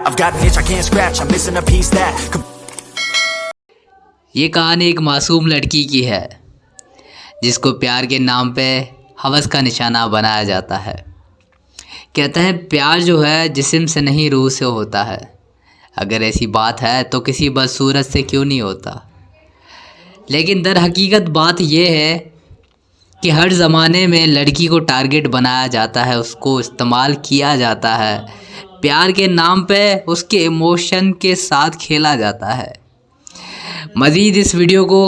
I've got an itch I can't scratch, I'm missing a piece that ये कहानी एक मासूम लड़की की है जिसको प्यार के नाम पे हवस का निशाना बनाया जाता है। कहते हैं प्यार जो है जिस्म से नहीं रूह से होता है। अगर ऐसी बात है तो किसी बदसूरत से क्यों नहीं होता। लेकिन दर हकीकत बात यह है कि हर ज़माने में लड़की को टारगेट बनाया जाता है, उसको इस्तेमाल किया जाता है, प्यार के नाम पे उसके इमोशन के साथ खेला जाता है। मज़ीद इस वीडियो को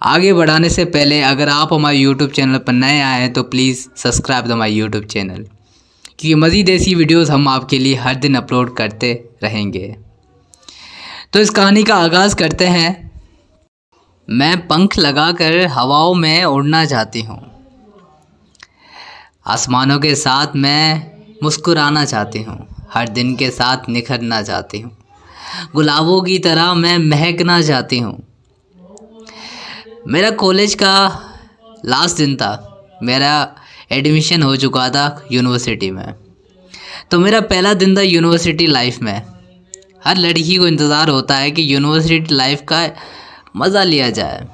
आगे बढ़ाने से पहले अगर आप हमारे यूट्यूब चैनल पर नए आए हैं तो please subscribe the my YouTube channel, क्योंकि मज़ीद ऐसी वीडियोस हम आपके लिए हर दिन अपलोड करते रहेंगे। तो इस कहानी का आगाज़ करते हैं। मैं पंख लगाकर हवाओं में उड़ना चाहती हूँ, आसमानों के साथ मैं मुस्कुराना चाहती हूँ, हर दिन के साथ निखरना चाहती हूँ, गुलाबों की तरह मैं महकना चाहती हूँ। मेरा कॉलेज का लास्ट दिन था, मेरा एडमिशन हो चुका था यूनिवर्सिटी में। तो मेरा पहला दिन था यूनिवर्सिटी लाइफ में। हर लड़की को इंतज़ार होता है कि यूनिवर्सिटी लाइफ का मज़ा लिया जाए,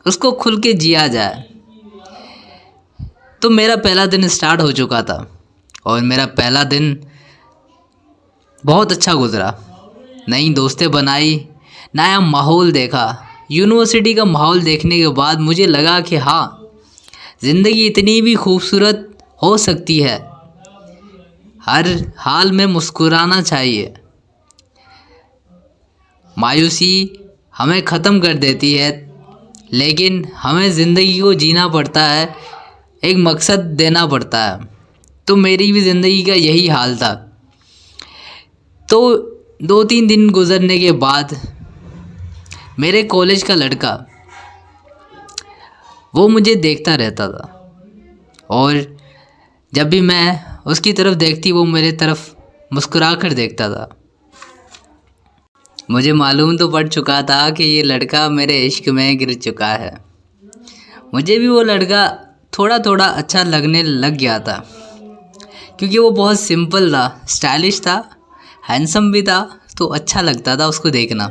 उसको खुल के जिया जाए। तो मेरा पहला दिन स्टार्ट हो चुका था और मेरा पहला दिन बहुत अच्छा गुज़रा। नई दोस्तें बनाई, नया माहौल देखा। यूनिवर्सिटी का माहौल देखने के बाद मुझे लगा कि हाँ, ज़िंदगी इतनी भी खूबसूरत हो सकती है। हर हाल में मुस्कुराना चाहिए। मायूसी हमें ख़त्म कर देती है, लेकिन हमें ज़िंदगी को जीना पड़ता है, एक मकसद देना पड़ता है। तो मेरी भी ज़िंदगी का यही हाल था। तो 2-3 दिन गुज़रने के बाद मेरे कॉलेज का लड़का वो मुझे देखता रहता था और जब भी मैं उसकी तरफ देखती वो मेरे तरफ मुस्कुरा कर देखता था। मुझे मालूम तो पड़ चुका था कि ये लड़का मेरे इश्क में गिर चुका है। मुझे भी वो लड़का थोड़ा थोड़ा अच्छा लगने लग गया था, क्योंकि वो बहुत सिंपल था, स्टाइलिश था, हैंडसम भी था, तो अच्छा लगता था उसको देखना।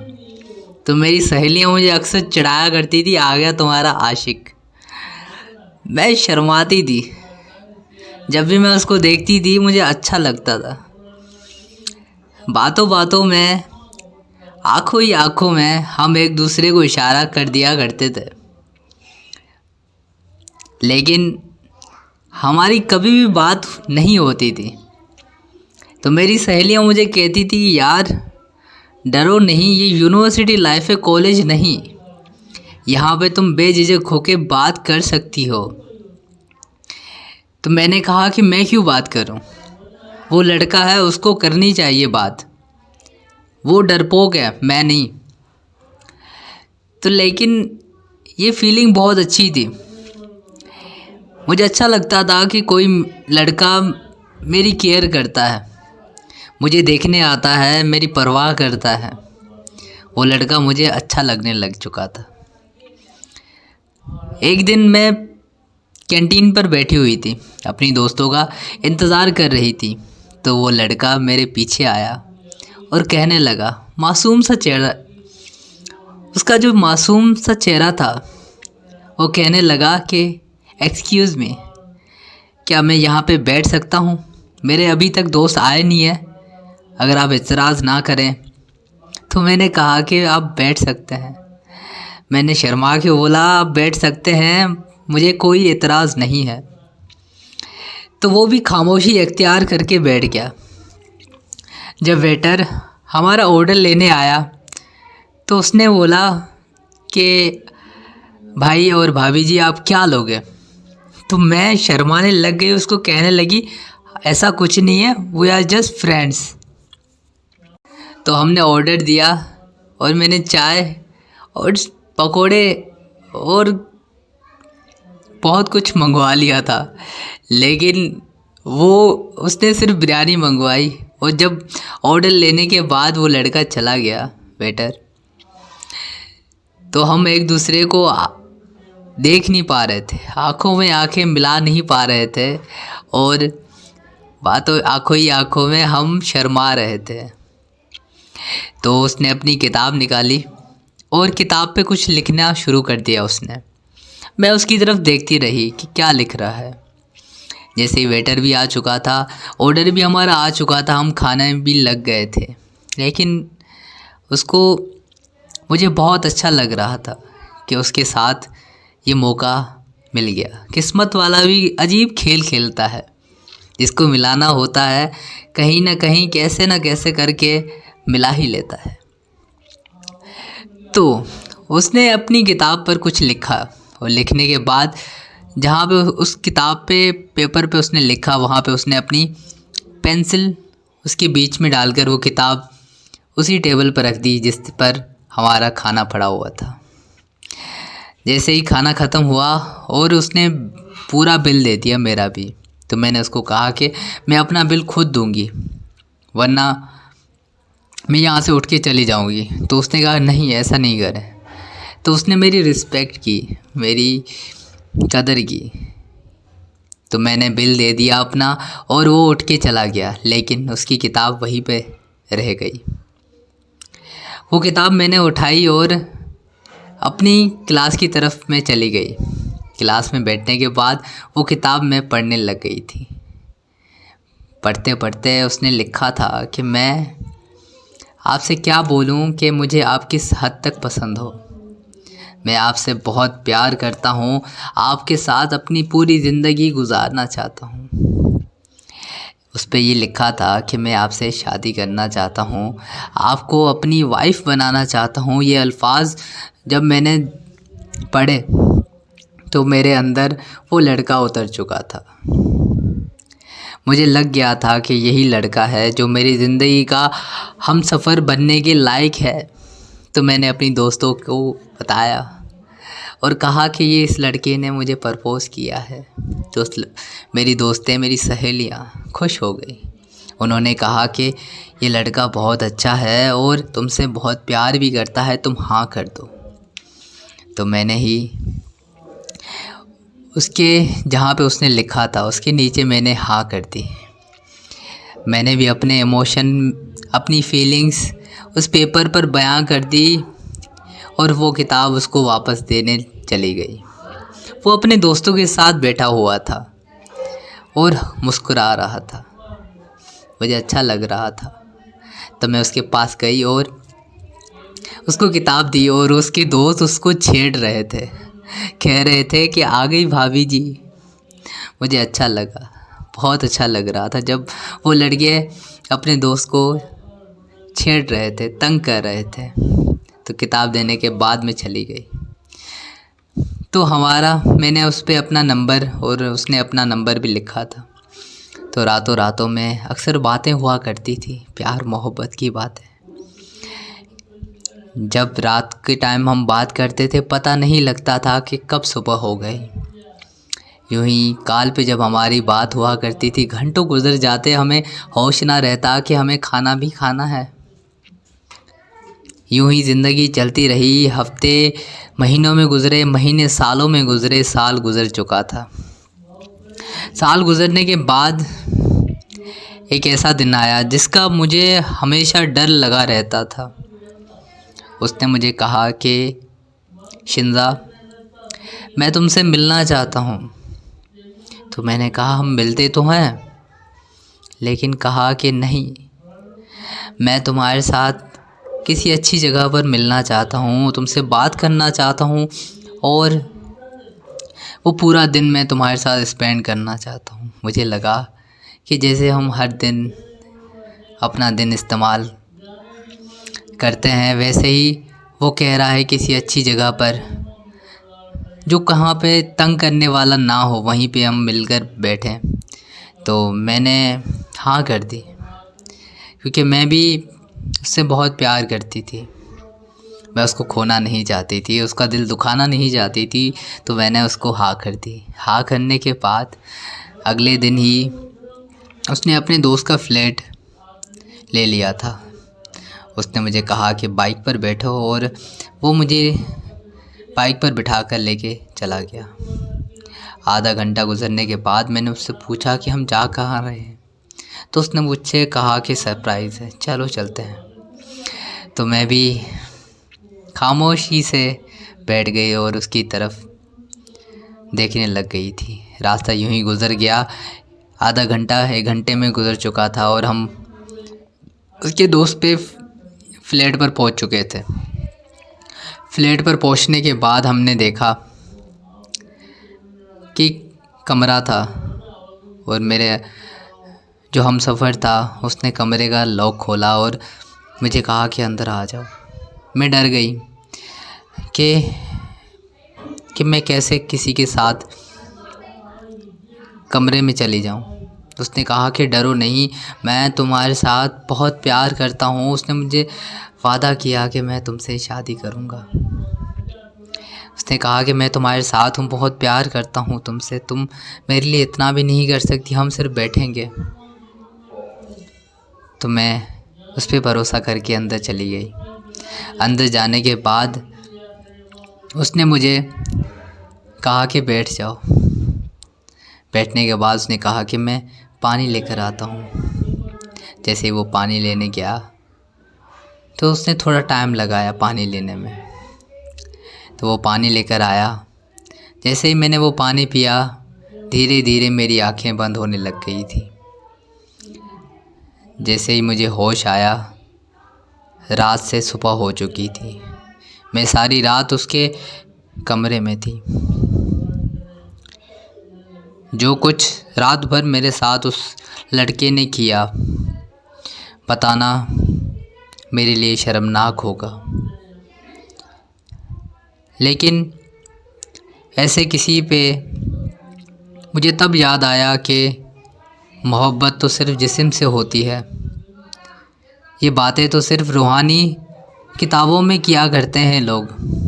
तो मेरी सहेलियाँ मुझे अक्सर चिढ़ाया करती थी, आ गया तुम्हारा आशिक। मैं शर्माती थी, जब भी मैं उसको देखती थी मुझे अच्छा लगता था। बातों बातों में, आँखों ही आँखों में हम एक दूसरे को इशारा कर दिया करते थे, लेकिन हमारी कभी भी बात नहीं होती थी। तो मेरी सहेलियाँ मुझे कहती थी कि यार डरो नहीं, ये यूनिवर्सिटी लाइफ है, कॉलेज नहीं, यहाँ पे तुम बेझिझक होके बात कर सकती हो। तो मैंने कहा कि मैं क्यों बात करूँ, वो लड़का है, उसको करनी चाहिए बात, वो डरपोक है, मैं नहीं। तो लेकिन ये फीलिंग बहुत अच्छी थी। मुझे अच्छा लगता था कि कोई लड़का मेरी केयर करता है, मुझे देखने आता है, मेरी परवाह करता है। वो लड़का मुझे अच्छा लगने लग चुका था। एक दिन मैं कैंटीन पर बैठी हुई थी, अपनी दोस्तों का इंतज़ार कर रही थी। तो वो लड़का मेरे पीछे आया और कहने लगा, मासूम सा चेहरा, उसका जो मासूम सा चेहरा था, वो कहने लगा कि एक्सक्यूज़ मी, क्या मैं यहाँ पे बैठ सकता हूँ? मेरे अभी तक दोस्त आए नहीं है, अगर आप एतराज़ ना करें। तो मैंने कहा कि आप बैठ सकते हैं। मैंने शर्मा के बोला आप बैठ सकते हैं, मुझे कोई एतराज़ नहीं है। तो वो भी खामोशी अख्तियार करके बैठ गया। जब वेटर हमारा ऑर्डर लेने आया तो उसने बोला कि भाई और भाभी जी आप क्या लोगे? तो मैं शर्माने लग गई, उसको कहने लगी ऐसा कुछ नहीं है, वी आर जस्ट फ्रेंड्स। तो हमने ऑर्डर दिया और मैंने चाय और पकोड़े और बहुत कुछ मंगवा लिया था, लेकिन उसने सिर्फ बिरयानी मंगवाई। और जब ऑर्डर लेने के बाद वो लड़का चला गया वेटर, तो हम एक दूसरे को देख नहीं पा रहे थे, आँखों में आँखें मिला नहीं पा रहे थे और बातों आँखों ही आँखों में हम शर्मा रहे थे। तो उसने अपनी किताब निकाली और किताब पे कुछ लिखना शुरू कर दिया उसने। मैं उसकी तरफ देखती रही कि क्या लिख रहा है। जैसे ही वेटर भी आ चुका था, ऑर्डर भी हमारा आ चुका था, हम खाने भी लग गए थे, लेकिन उसको मुझे बहुत अच्छा लग रहा था कि उसके साथ ये मौका मिल गया। किस्मत वाला भी अजीब खेल खेलता है, जिसको मिलाना होता है कहीं ना कहीं कैसे ना कैसे करके मिला ही लेता है। तो उसने अपनी किताब पर कुछ लिखा और लिखने के बाद जहाँ पे उस किताब पे पेपर पे उसने लिखा, वहाँ पे उसने अपनी पेंसिल उसके बीच में डालकर वो किताब उसी टेबल पर रख दी जिस पर हमारा खाना पड़ा हुआ था। जैसे ही खाना ख़त्म हुआ और उसने पूरा बिल दे दिया, मेरा भी, तो मैंने उसको कहा कि मैं अपना बिल खुद दूंगी, वरना मैं यहाँ से उठ के चली जाऊँगी। तो उसने कहा नहीं, ऐसा नहीं करें। तो उसने मेरी रिस्पेक्ट की, मेरी कदर की। तो मैंने बिल दे दिया अपना और वो उठ के चला गया, लेकिन उसकी किताब वहीं पे रह गई। वो किताब मैंने उठाई और अपनी क्लास की तरफ में चली गई। क्लास में बैठने के बाद वो किताब मैं पढ़ने लग गई थी। पढ़ते पढ़ते उसने लिखा था कि मैं आपसे क्या बोलूं कि मुझे आप किस हद तक पसंद हो। मैं आपसे बहुत प्यार करता हूँ, आपके साथ अपनी पूरी ज़िंदगी गुजारना चाहता हूँ। उस पे ये लिखा था कि मैं आपसे शादी करना चाहता हूँ, आपको अपनी वाइफ बनाना चाहता हूँ। ये अल्फाज जब मैंने पढ़े तो मेरे अंदर वो लड़का उतर चुका था। मुझे लग गया था कि यही लड़का है जो मेरी ज़िंदगी का हमसफ़र बनने के लायक है। तो मैंने अपनी दोस्तों को बताया और कहा कि ये इस लड़के ने मुझे प्रपोज़ किया है। तो मेरी दोस्तें, मेरी सहेलियाँ खुश हो गई। उन्होंने कहा कि ये लड़का बहुत अच्छा है और तुमसे बहुत प्यार भी करता है, तुम हाँ कर दो। तो मैंने ही उसके जहाँ पे उसने लिखा था उसके नीचे मैंने हाँ कर दी। मैंने भी अपने इमोशन, अपनी फीलिंग्स उस पेपर पर बयां कर दी और वो किताब उसको वापस देने चली गई। वो अपने दोस्तों के साथ बैठा हुआ था और मुस्कुरा रहा था। मुझे अच्छा लग रहा था। तो मैं उसके पास गई और उसको किताब दी और उसके दोस्त उसको छेड़ रहे थे, कह रहे थे कि आ गई भाभी जी। मुझे अच्छा लगा, बहुत अच्छा लग रहा था जब वो लड़के अपने दोस्त को छेड़ रहे थे, तंग कर रहे थे। तो किताब देने के बाद में चली गई। तो मैंने उस पर अपना नंबर और उसने अपना नंबर भी लिखा था। तो रातों रातों में अक्सर बातें हुआ करती थी, प्यार मोहब्बत की बातें। जब रात के टाइम हम बात करते थे पता नहीं लगता था कि कब सुबह हो गई। यूं ही कॉल पे जब हमारी बात हुआ करती थी, घंटों गुजर जाते, हमें होश ना रहता कि हमें खाना भी खाना है। यूं ही ज़िंदगी चलती रही। हफ्ते महीनों में गुज़रे, महीने सालों में गुज़रे, साल गुज़र चुका था। साल गुज़रने के बाद एक ऐसा दिन आया जिसका मुझे हमेशा डर लगा रहता था। उसने मुझे कहा कि शिंजा, मैं तुमसे मिलना चाहता हूँ। तो मैंने कहा हम मिलते तो हैं, लेकिन कहा कि नहीं, मैं तुम्हारे साथ किसी अच्छी जगह पर मिलना चाहता हूँ, तुमसे बात करना चाहता हूँ और वो पूरा दिन मैं तुम्हारे साथ स्पेंड करना चाहता हूँ। मुझे लगा कि जैसे हम हर दिन अपना दिन इस्तेमाल करते हैं, वैसे ही वो कह रहा है किसी अच्छी जगह पर जो कहाँ पे तंग करने वाला ना हो, वहीं पे हम मिलकर बैठें। तो मैंने हाँ कर दी, क्योंकि मैं भी उससे बहुत प्यार करती थी। मैं उसको खोना नहीं चाहती थी, उसका दिल दुखाना नहीं चाहती थी। तो मैंने उसको हाँ कर दी। हाँ करने के बाद अगले दिन ही उसने अपने दोस्त का फ्लैट ले लिया था। उसने मुझे कहा कि बाइक पर बैठो और वो मुझे बाइक पर बिठा कर लेके चला गया। आधा घंटा गुजरने के बाद मैंने उससे पूछा कि हम जा कहाँ रहे हैं। तो उसने मुझसे कहा कि सरप्राइज़ है, चलो चलते हैं। तो मैं भी खामोशी से बैठ गई और उसकी तरफ देखने लग गई थी। रास्ता यूं ही गुज़र गया। आधा घंटा 1 घंटे में गुज़र चुका था और हम उसके दोस्त पे फ्लैट पर पहुंच चुके थे। फ्लैट पर पहुंचने के बाद हमने देखा कि कमरा था और मेरे जो हमसफ़र था उसने कमरे का लॉक खोला और मुझे कहा कि अंदर आ जाओ। मैं डर गई कि मैं कैसे किसी के साथ कमरे में चली जाऊं। उसने कहा कि डरो नहीं, मैं तुम्हारे साथ बहुत प्यार करता हूं। उसने मुझे वादा किया कि मैं तुमसे शादी करूंगा। उसने कहा कि मैं तुम्हारे साथ हूं, बहुत प्यार करता हूं तुमसे, तुम मेरे लिए इतना भी नहीं कर सकती, हम सिर्फ बैठेंगे। तो मैं उस पर भरोसा करके अंदर चली गई। अंदर जाने के बाद उसने मुझे कहा कि बैठ जाओ। बैठने के बाद उसने कहा कि मैं पानी लेकर आता हूँ। जैसे ही वो पानी लेने गया तो उसने थोड़ा टाइम लगाया पानी लेने में। तो वो पानी लेकर आया। जैसे ही मैंने वो पानी पिया, धीरे धीरे मेरी आंखें बंद होने लग गई थी। जैसे ही मुझे होश आया, रात से सुबह हो चुकी थी। मैं सारी रात उसके कमरे में थी। जो कुछ रात भर मेरे साथ उस लड़के ने किया, बताना मेरे लिए शर्मनाक होगा। लेकिन ऐसे किसी पे मुझे तब याद आया कि मोहब्बत तो सिर्फ़ जिस्म से होती है। ये बातें तो सिर्फ़ रूहानी किताबों में किया करते हैं लोग।